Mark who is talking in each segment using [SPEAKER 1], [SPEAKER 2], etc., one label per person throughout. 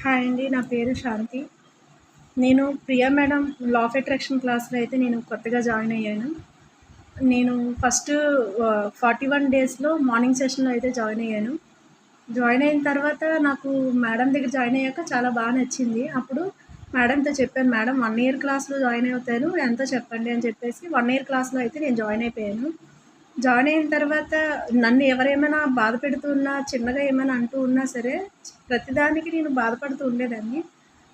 [SPEAKER 1] Hi అండి. నా పేరు శాంతి. నేను Priya madam law of attraction క్లాస్‌లో అయితే నేను కొత్తగా జాయిన్ అయ్యాను. నేను ఫస్ట్ 41 డేస్‌లో మార్నింగ్ సెషన్‌లో అయితే జాయిన్ అయ్యాను. జాయిన్ అయిన తర్వాత నాకు మేడం దగ్గర జాయిన్ అయ్యాక చాలా నచ్చింది. అప్పుడు మేడంతో చెప్పాను, "మేడం 1 ఇయర్ క్లాస్‌లో జాయిన్ అవుతాను. ఎంతో చెప్పండి" అని చెప్పేసి 1 ఇయర్ క్లాస్‌లో అయితే నేను జాయిన్ అయిపోయాను. జాయిన్ అయిన తర్వాత నన్ను ఎవరేమైనా బాధ పెడుతున్నా, చిన్నగా ఏమైనా అంటూ ఉన్నా సరే, ప్రతిదానికి నేను బాధపడుతూ ఉండేదాన్ని.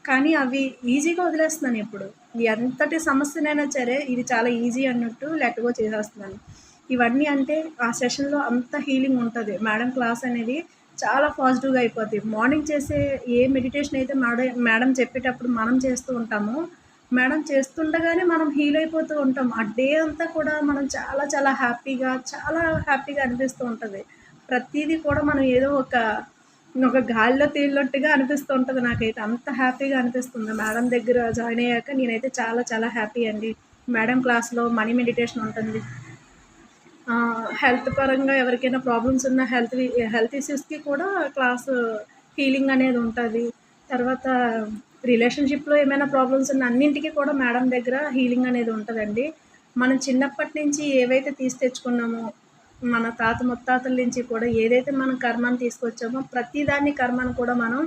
[SPEAKER 1] కానీ అవి ఈజీగా వదిలేస్తున్నానిప్పుడు. ఎంతటి సమస్యనైనా సరే, ఇది చాలా ఈజీ అన్నట్టు లెట్ గో చేసేస్తున్నాను. ఇవన్నీ అంటే ఆ సెషన్‌లో అంత హీలింగ్ ఉంటది. మేడం క్లాస్ అనేది చాలా పాజిటివ్‌గా అయిపోద్ది. మార్నింగ్ చేసే ఏ మెడిటేషన్ అయితే మేడం చెప్పేటప్పుడు మనం చేస్తూ ఉంటామో, మేడం చేస్తుండగానే మనం హీల్ అయిపోతూ ఉంటాం. ఆ డే అంతా కూడా మనం చాలా చాలా హ్యాపీగా అనిపిస్తూ ఉంటది. ప్రతీదీ కూడా మనం ఏదో ఒక గాలిలో తేలినట్టుగా అనిపిస్తూ ఉంటది నాకైతే. అంత హ్యాపీగా అనిపిస్తుంది. మేడం దగ్గర జాయిన్ అయ్యాక నేనైతే చాలా చాలా హ్యాపీ అండి. మేడం క్లాస్‌లో మనీ మెడిటేషన్ ఉంటుంది. హెల్త్ పరంగా ఎవరికైనా ప్రాబ్లమ్స్ ఉన్న హెల్త్ ఇష్యూస్‌కి కూడా క్లాసు హీలింగ్ అనేది ఉంటది. తర్వాత రిలేషన్‌షిప్‌లో ఏమైనా ప్రాబ్లమ్స్ ఉన్న అన్నింటికి కూడా మేడం దగ్గర హీలింగ్ అనేది ఉంటదండి. మనం చిన్నప్పటి నుంచి ఏవైతే తెచ్చుకున్నామో, మన తాత ముత్తాతల నుంచి కూడా ఏదైతే మనం కర్మను తీసుకొచ్చామో, ప్రతి దాన్ని కర్మను కూడా మనం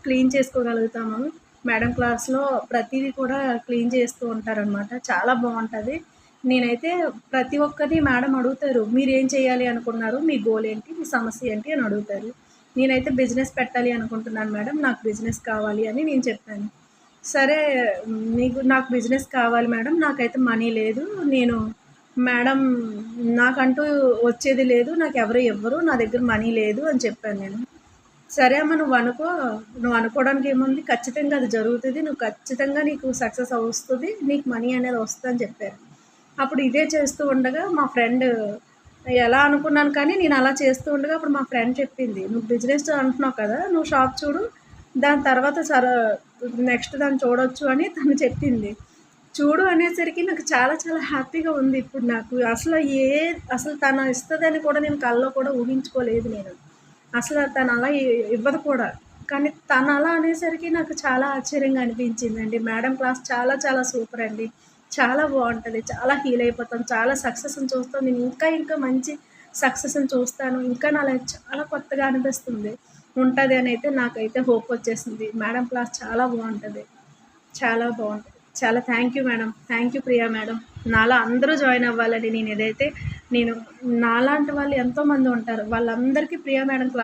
[SPEAKER 1] క్లీన్ చేసుకోగలుగుతాము. మేడం క్లాస్‌లో ప్రతీది కూడా క్లీన్ చేస్తూ ఉంటారనమాట. చాలా బావుంటది. నేనైతే ప్రతి ఒక్కరిని మేడం అడుగుతారు, "మీరేం చేయాలి అనుకున్నారు? మీ గోల్ ఏంటి? మీ సమస్య ఏంటి?" అని అడుగుతారు. నేనైతే బిజినెస్ పెట్టాలి అనుకుంటున్నాను మేడం. నాకు బిజినెస్ కావాలి అని నేను చెప్పాను. సరే, నాకు బిజినెస్ కావాలి మేడం. నాకైతే మనీ లేదు. నేను మేడం నాకంటూ వచ్చేది లేదు. నాకెవరు ఇవ్వరు. నా దగ్గర మనీ లేదు అని చెప్పాను నేను. సరే అమ్మ, నువ్వనుకో. నువ్వనుకోవడానికి ఏముంది? ఖచ్చితంగా అది జరుగుతది. నువ్వు ఖచ్చితంగా నీకు సక్సెస్ వస్తది. నీకు మనీ అనేది వస్తదని చెప్పారు. అప్పుడు ఇదే చేస్తూ ఉండగా మా ఫ్రెండ్, ఎలా అనుకున్నాను కానీ నేను అలా చేస్తూ ఉండగా అప్పుడు మా ఫ్రెండ్ చెప్పింది, "నువ్వు బిజినెస్ అంటున్నావు కదా! నువ్వు షాప్ చూడు. దాని తర్వాత నెక్స్ట్ దాన్ని చూడొచ్చు" అని తను చెప్పింది. చూడు అనేసరికి నాకు చాలా చాలా హ్యాపీగా ఉంది ఇప్పుడు నాకు. అసలు తను ఇస్తదని కూడా నేను కల్లో కూడా ఊహించుకోలేదు నేను. అసలు తను అలా ఇవ్వదు కూడా. కానీ తను అలా అనేసరికి నాకు చాలా ఆశ్చర్యంగా అనిపించిందండి. మేడం క్లాస్ చాలా చాలా సూపర్ అండి. చాలా బావుంటది. చాలా హీల్ అయిపోతాం. చాలా సక్సెస్‌ని చూస్తాం. నేను ఇంకా ఇంకా మంచి సక్సెస్‌ని చూస్తాను. ఇంకా నా లైఫ్ చాలా కొత్తగా అనిపిస్తుంది. ఉంటది అనైతే నాకైతే హోప్ వచ్చేసింది. మేడం క్లాస్ చాలా బావుంటది. చాలా బావుంటది. చాలా thank you madam. Thank you Priya madam. నాలా అందరూ జాయిన్ అవ్వాలని నేను నాలాంటి వాళ్ళు ఎంతోమంది ఉంటారు. వాళ్ళందరికీ ప్రియా మేడం